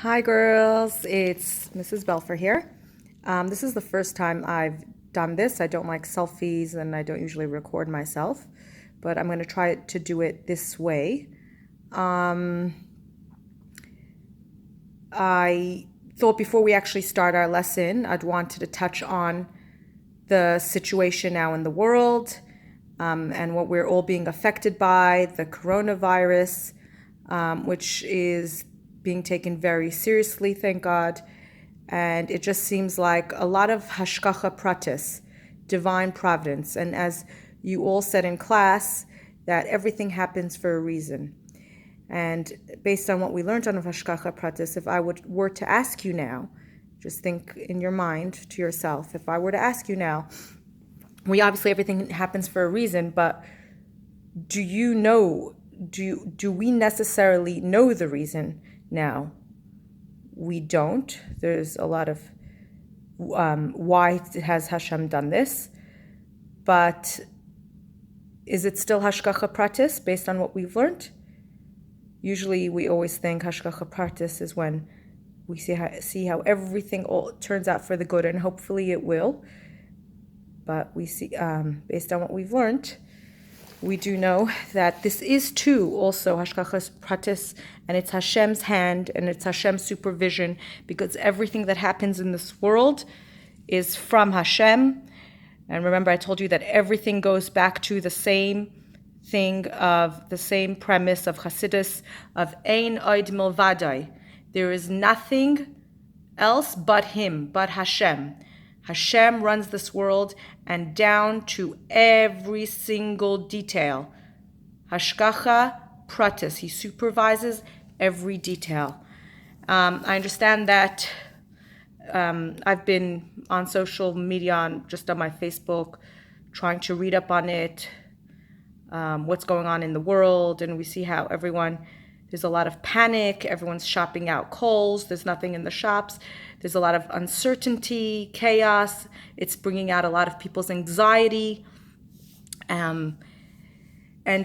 Hi girls, it's Mrs. Belfer here. This is the first time I've done this. I don't like selfies and I don't usually record myself, but I'm going to try to do it this way. I thought before we actually start our lesson, I'd wanted to touch on the situation now in the world and what we're all being affected by, the coronavirus, which is being taken very seriously, thank God. And it just seems like a lot of hashgacha pratis, divine providence. And as you all said in class, that everything happens for a reason. And based on what we learned on hashgacha pratis, if I were to ask you now, just think in your mind to yourself, if I were to ask you now, obviously everything happens for a reason, but do you know, do we necessarily know the reason now? We don't. There's a lot of why has Hashem done this, but is it still hashgacha pratis based on what we've learned? Usually we always think hashgacha pratis is when we see how everything all turns out for the good, and hopefully it will. But we see, based on what we've learned, we do know that this is too also hashgacha pratis, and it's Hashem's hand and it's Hashem's supervision, because everything that happens in this world is from Hashem. And remember, I told you that everything goes back to the same thing, of the same premise of chassidus, of ein oid milvadai. There is nothing else but Him, but Hashem. Hashem runs this world, and down to every single detail. Hashgacha pratis, He supervises every detail. I understand that I've been on social media, just on my Facebook, trying to read up on it, what's going on in the world, and we see how there's a lot of panic, everyone's shopping out coals, there's nothing in the shops, there's a lot of uncertainty, chaos, it's bringing out a lot of people's anxiety. And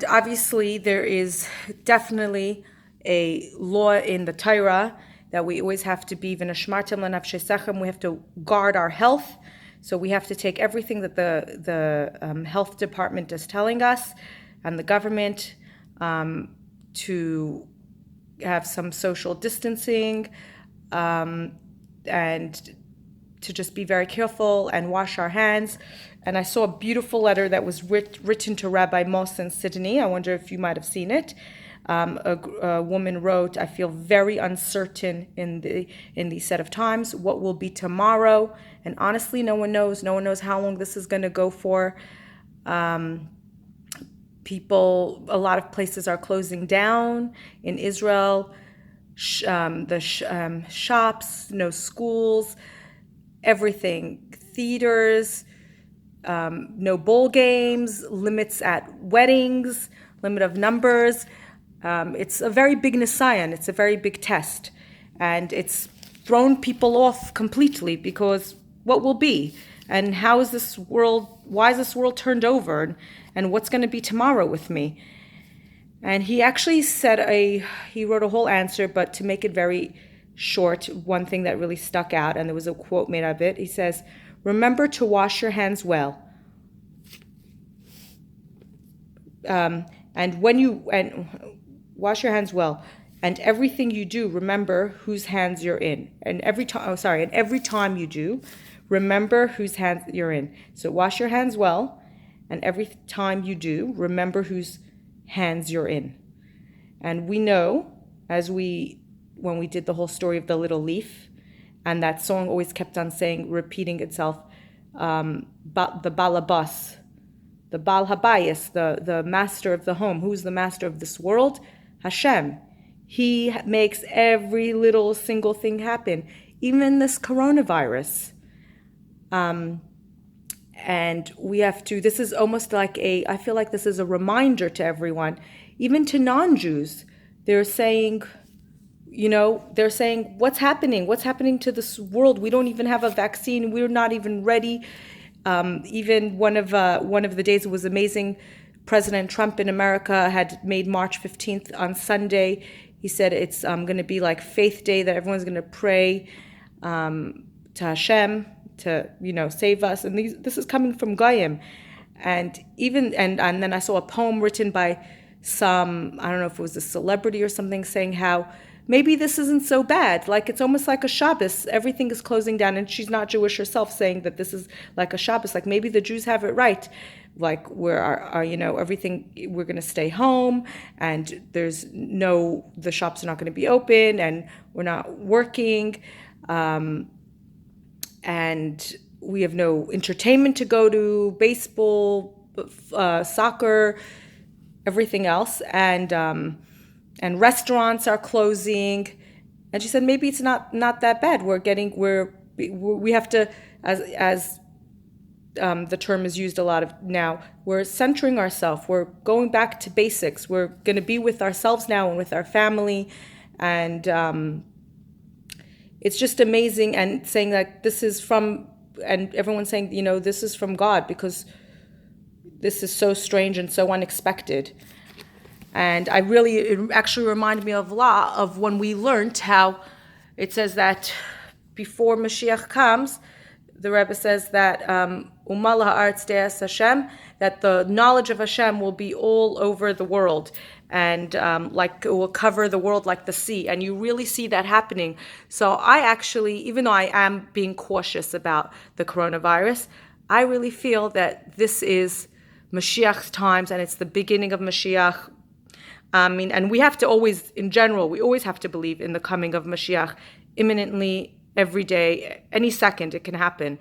obviously there is definitely a law in the Torah that we always have to be v'nashmartem lanafshesechem, we have to guard our health. So we have to take everything that the health department is telling us and the government, to have some social distancing, and to just be very careful and wash our hands. And I saw a beautiful letter that was written to Rabbi Moss in Sydney. I wonder if you might have seen it. A woman wrote, "I feel very uncertain in these set of times. What will be tomorrow?" And honestly, no one knows. No one knows how long this is going to go for. A lot of places are closing down in Israel. Shops, no schools, everything, theaters, no bowl games, limits at weddings, limit of numbers. It's a very big nisayan, it's a very big test, and it's thrown people off completely, because what will be, and why is this world turned over, and what's going to be tomorrow with me? And he actually he wrote a whole answer, but to make it very short, one thing that really stuck out, and there was a quote made of it, he says, "Remember to wash your hands well. And wash your hands well. And everything you do, remember whose hands you're in. And every time you do, remember whose hands you're in. So wash your hands well, and every time you do, remember whose hands you're in." And we know, when we did the whole story of the little leaf, and that song always kept on repeating itself, the balabas, the Baal Habayis, the master of the home. Who's the master of this world? Hashem. He makes every little single thing happen, even this coronavirus. And we have to, this is almost like I feel like this is a reminder to everyone, even to non-Jews. They're saying, what's happening? What's happening to this world? We don't even have a vaccine. We're not even ready. Even one of the days, it was amazing, President Trump in America had made March 15th on Sunday He said it's going to be like Faith Day, that everyone's going to pray to Hashem to, save us. And this is coming from Goyim. And then I saw a poem written by some, I don't know if it was a celebrity or something, saying how maybe this isn't so bad. Like, it's almost like a Shabbos. Everything is closing down, and she's not Jewish herself, saying that this is like a Shabbos. Like, maybe the Jews have it right. Like, everything, we're going to stay home, and the shops are not going to be open, and we're not working, and we have no entertainment to go to, baseball, soccer, everything else, and restaurants are closing. And she said maybe it's not that bad. We have to, as the term is used a lot of now, we're centering ourselves. We're going back to basics. We're going to be with ourselves now and with our family, and it's just amazing. And saying that this is from, and everyone's saying, this is from God, because this is so strange and so unexpected. And it actually reminded me of when we learned how it says that before Mashiach comes, the Rebbe says that Umal ha'aretz de'es Hashem, that the knowledge of Hashem will be all over the world, and like it will cover the world like the sea. And you really see that happening. So I actually, even though I am being cautious about the coronavirus, I really feel that this is Mashiach's times, and it's the beginning of Mashiach. And we have to always, in general, we always have to believe in the coming of Mashiach imminently, every day, any second it can happen.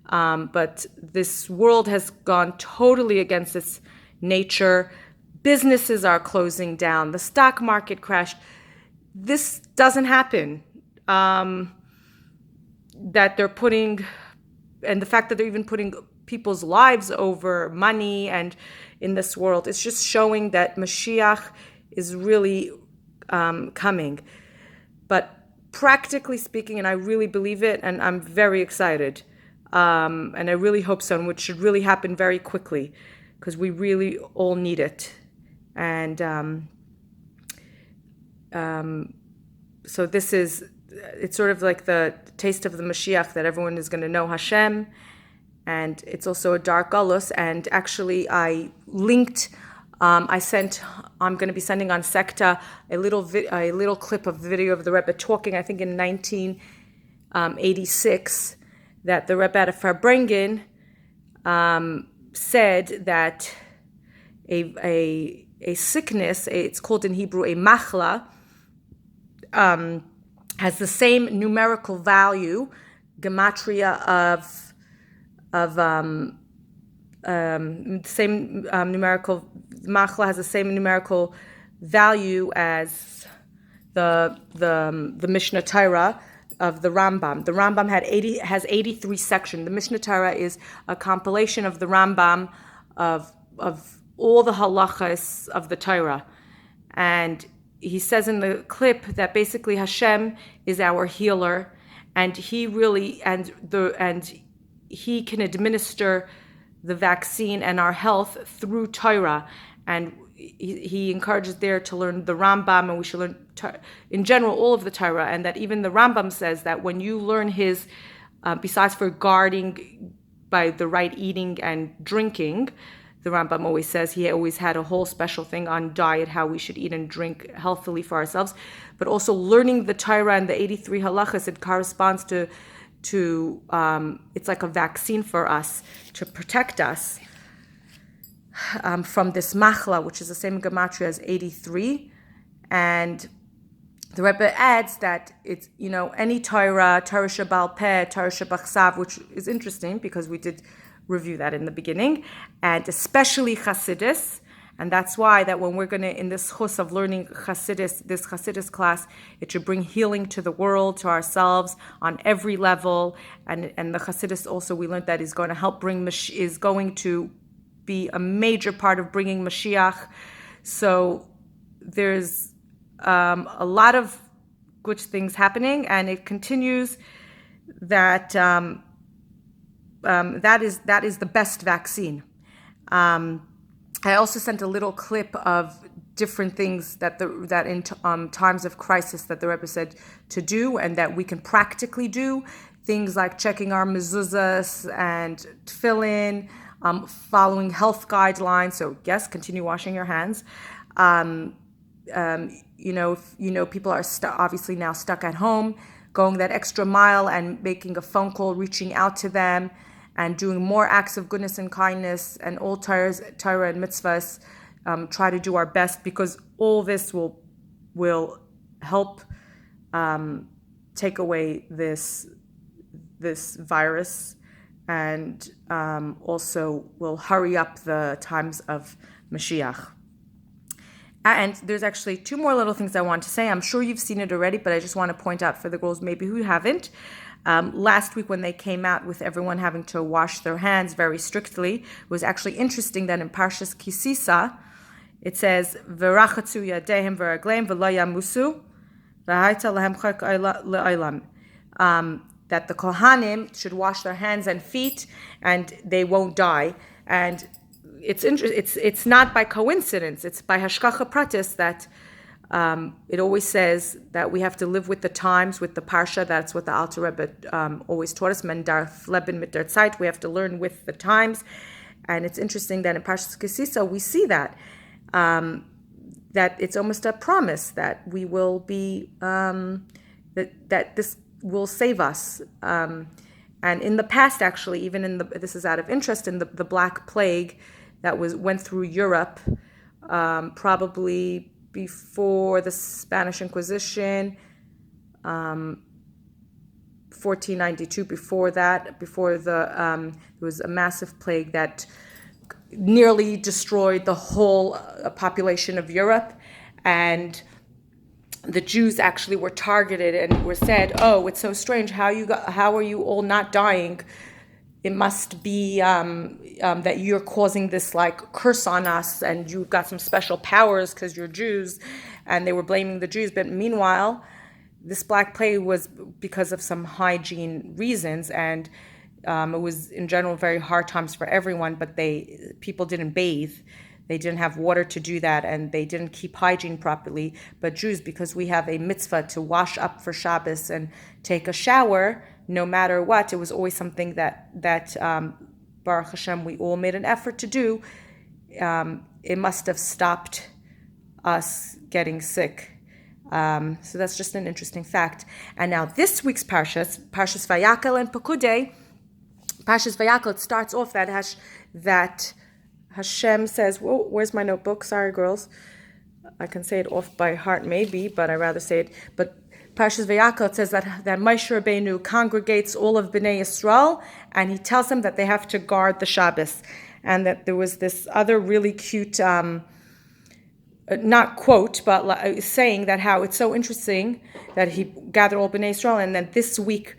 But this world has gone totally against its nature. Businesses are closing down. The stock market crashed. This doesn't happen. That they're putting, and the fact that they're even putting people's lives over money and in this world, it's just showing that Mashiach is really coming. But practically speaking, and I really believe it, and I'm very excited, and I really hope so, and which should really happen very quickly, because we really all need it. And so it's sort of like the taste of the Mashiach, that everyone is going to know Hashem, and it's also a dark galus. And actually, I linked. I'm going to be sending on Sekta a little clip of video of the Rebbe talking, I think in 1986, that the Rebbe at Farbrengen said that a sickness, it's called in Hebrew a machla, has the same numerical value, gematria machla has the same numerical value as the Mishnah Torah of the Rambam. The Rambam has 83 sections. The Mishnah Torah is a compilation of the Rambam of all the halachas of the Torah. And he says in the clip that basically Hashem is our healer, and he really he can administer the vaccine and our health through Torah. And he encourages there to learn the Rambam, and we should learn, in general, all of the Torah. And that even the Rambam says that when you learn his, besides for guarding by the right eating and drinking, the Rambam always says he always had a whole special thing on diet, how we should eat and drink healthily for ourselves, but also learning the Torah and the 83 halachas, it corresponds to it's like a vaccine for us to protect us from this machla, which is the same gematria as 83. And the Rebbe adds that it's, any Torah Shebal Peh, Torah Shebachsav, which is interesting because we did review that in the beginning, and especially chassidus. And that's why that when we're going to, in this chus of learning chassidus, this chassidus class, it should bring healing to the world, to ourselves, on every level. And the chassidus also, we learned that is going to help is going to be a major part of bringing Mashiach. So there's a lot of good things happening, and it continues that that is the best vaccine. I also sent a little clip of different things that in times of crisis that the Rebbe said to do and that we can practically do. Things like checking our mezuzahs and tefillin, following health guidelines. So yes, continue washing your hands. People are obviously now stuck at home, going that extra mile and making a phone call, reaching out to them, and doing more acts of goodness and kindness and all Torah and mitzvahs. Try to do our best, because all this will help take away this virus, and also will hurry up the times of Mashiach. And there's actually two more little things I want to say. I'm sure you've seen it already, but I just want to point out for the girls maybe who haven't. Last week when they came out with everyone having to wash their hands very strictly, it was actually interesting that in Parshas Kisisa, it says, V'rachatzu yadehem v'ragleim v'lo yamusu v'haita lehem chak le'olam. That the Kohanim should wash their hands and feet and they won't die. And it's not by coincidence. It's by hashgacha pratis that it always says that we have to live with the times, with the parsha. That's what the Alter Rebbe always taught us. Men darf leben mit der Zeit. We have to learn with the times. And it's interesting that in Parshas Kisisa we see that it's almost a promise that we will be that this will save us. And in the past, actually, even this is out of interest, in the Black Plague that went through Europe, probably before the Spanish Inquisition, 1492. Before that, there was a massive plague that nearly destroyed the whole population of Europe, and the Jews actually were targeted and were said, "Oh, it's so strange. How are you all not dying? It must be that you're causing this like curse on us, and you've got some special powers because you're Jews." And they were blaming the Jews. But meanwhile, this Black Plague was because of some hygiene reasons, and it was in general very hard times for everyone. But people didn't bathe. They didn't have water to do that, and they didn't keep hygiene properly. But Jews, because we have a mitzvah to wash up for Shabbos and take a shower, no matter what, it was always something that Baruch Hashem, we all made an effort to do. It must have stopped us getting sick. So that's just an interesting fact. And now this week's Parshas Vayakel and Pekudei, Parshas Vayakel, it starts off that Hashem says, whoa, where's my notebook? Sorry, girls. I can say it off by heart maybe, but I'd rather say it. But Parshas Vayakel, it says that Moshe Rabbeinu congregates all of Bnei Yisrael, and he tells them that they have to guard the Shabbos. And that there was this other really cute, not quote, but saying that how it's so interesting that he gathered all Bnei Yisrael, and then this week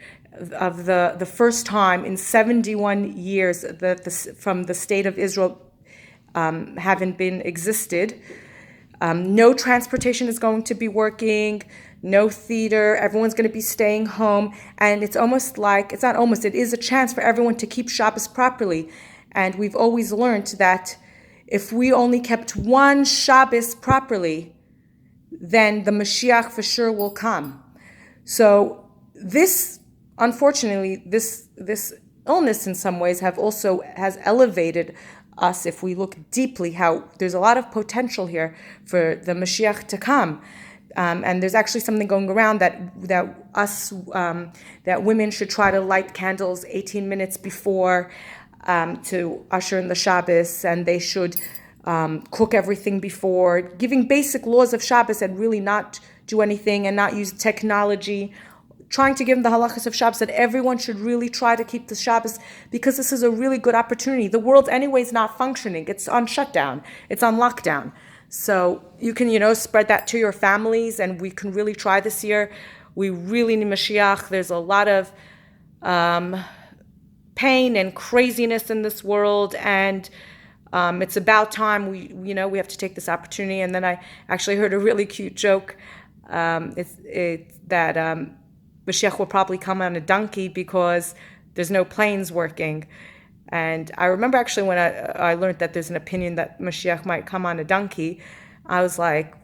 of the first time in 71 years from the state of Israel haven't been existed. No transportation is going to be working, no theater, everyone's going to be staying home, and it is a chance for everyone to keep Shabbos properly. And we've always learned that if we only kept one Shabbos properly, then the Mashiach for sure will come. So unfortunately, this illness in some ways has elevated us, if we look deeply, how there's a lot of potential here for the Mashiach to come. And there's actually something going around that women should try to light candles 18 minutes before to usher in the Shabbos, and they should cook everything before, giving basic laws of Shabbos and really not do anything and not use technology, trying to give them the halachas of Shabbos, that everyone should really try to keep the Shabbos, because this is a really good opportunity. The world anyway is not functioning. It's on shutdown. It's on lockdown. So you can, spread that to your families, and we can really try this year. We really need Mashiach. There's a lot of pain and craziness in this world, and it's about time we have to take this opportunity. And then I actually heard a really cute joke. It's that Mashiach will probably come on a donkey because there's no planes working. And I remember actually when I learned that there's an opinion that Mashiach might come on a donkey, I was like,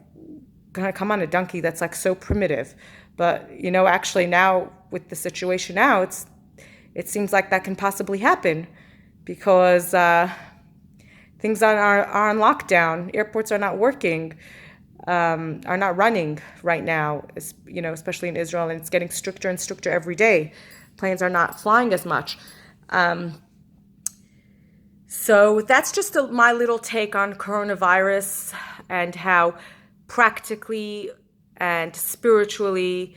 gonna come on a donkey? That's like so primitive. But actually now with the situation now, it seems like that can possibly happen because things are on lockdown. Airports are not working, are not running right now. Especially in Israel, and it's getting stricter and stricter every day. Planes are not flying as much. So that's just my little take on coronavirus and how practically and spiritually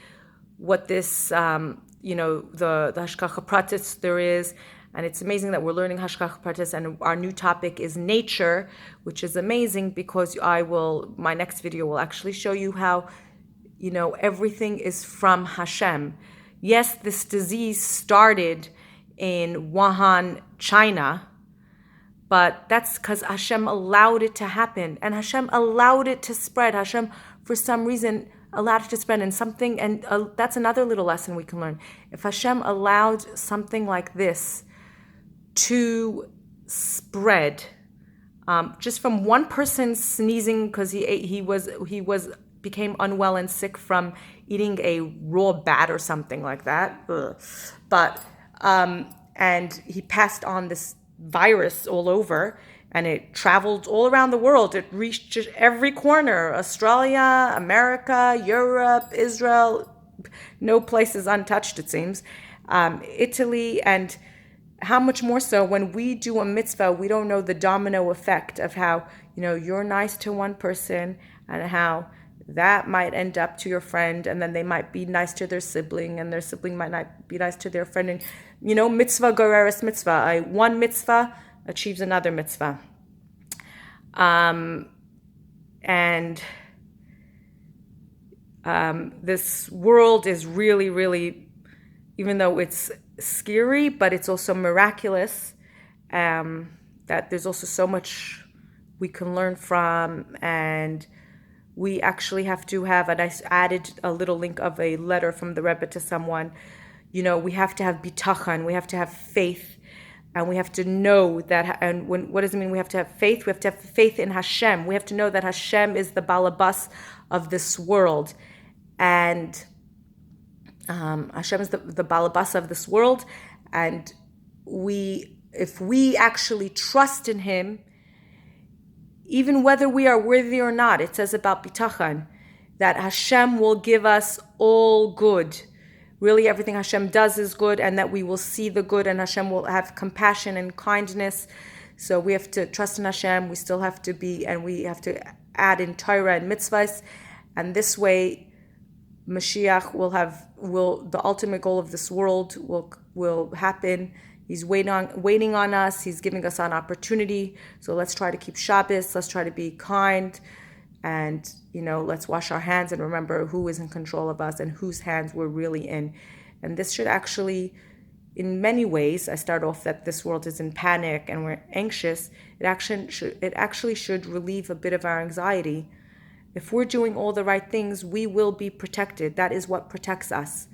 what this, the Hashgacha Pratis there is. And it's amazing that we're learning Hashgacha Pratis, and our new topic is nature, which is amazing because my next video will actually show you how, everything is from Hashem. Yes, this disease started in Wuhan, China, but that's because Hashem allowed it to happen, and Hashem allowed it to spread. Hashem, for some reason, allowed it to spread, and that's another little lesson we can learn. If Hashem allowed something like this to spread, just from one person sneezing because he became unwell and sick from eating a raw bat or something like that. Ugh. But and he passed on this virus all over, and it traveled all around the world. It reached every corner: Australia, America, Europe, Israel. No place is untouched, it seems. Italy, and how much more so when we do a mitzvah, we don't know the domino effect of how, you're nice to one person and how that might end up to your friend, and then they might be nice to their sibling, and their sibling might not be nice to their friend. And, mitzvah goreres mitzvah. One mitzvah achieves another mitzvah. This world is really, really, even though it's scary, but it's also miraculous, that there's also so much we can learn from. And we actually have to have, and I added a little link of a letter from the Rebbe to someone, we have to have bitachon, we have to have faith, and we have to know that, and what does it mean we have to have faith? We have to have faith in Hashem. We have to know that Hashem is the balabas of this world, and Hashem is the balabas of this world, and if we actually trust in Him, even whether we are worthy or not, it says about bitachon that Hashem will give us all good. Really, everything Hashem does is good, and that we will see the good, and Hashem will have compassion and kindness. So we have to trust in Hashem. We still have to we have to add in Torah and mitzvahs, and this way, Mashiach the ultimate goal of this world will happen. He's waiting on us. He's giving us an opportunity. So let's try to keep Shabbos. Let's try to be kind. And, let's wash our hands and remember who is in control of us and whose hands we're really in. And this should actually, in many ways, I start off that this world is in panic and we're anxious. It actually should relieve a bit of our anxiety. If we're doing all the right things, we will be protected. That is what protects us.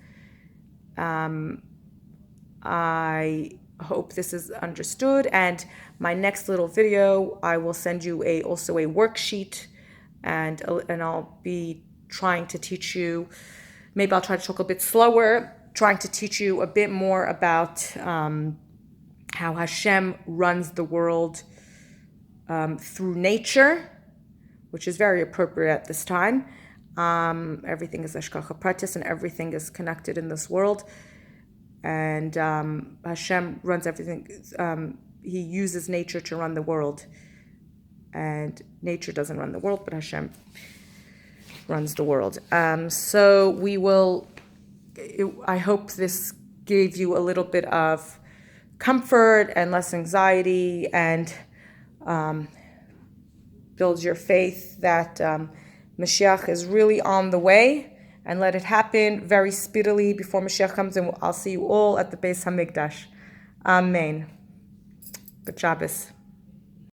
I hope this is understood, and my next little video, I will send you also a worksheet, and I'll be trying to teach you, maybe I'll try to talk a bit slower, trying to teach you a bit more about how Hashem runs the world through nature, which is very appropriate at this time. Everything is Hashgacha Pratis, and everything is connected in this world. And Hashem runs everything. He uses nature to run the world. And nature doesn't run the world, but Hashem runs the world. So we will, I hope this gave you a little bit of comfort and less anxiety, and builds your faith that Mashiach is really on the way. And let it happen very speedily before Mashiach comes, and I'll see you all at the Beis Hamikdash. Amen. Good Shabbos.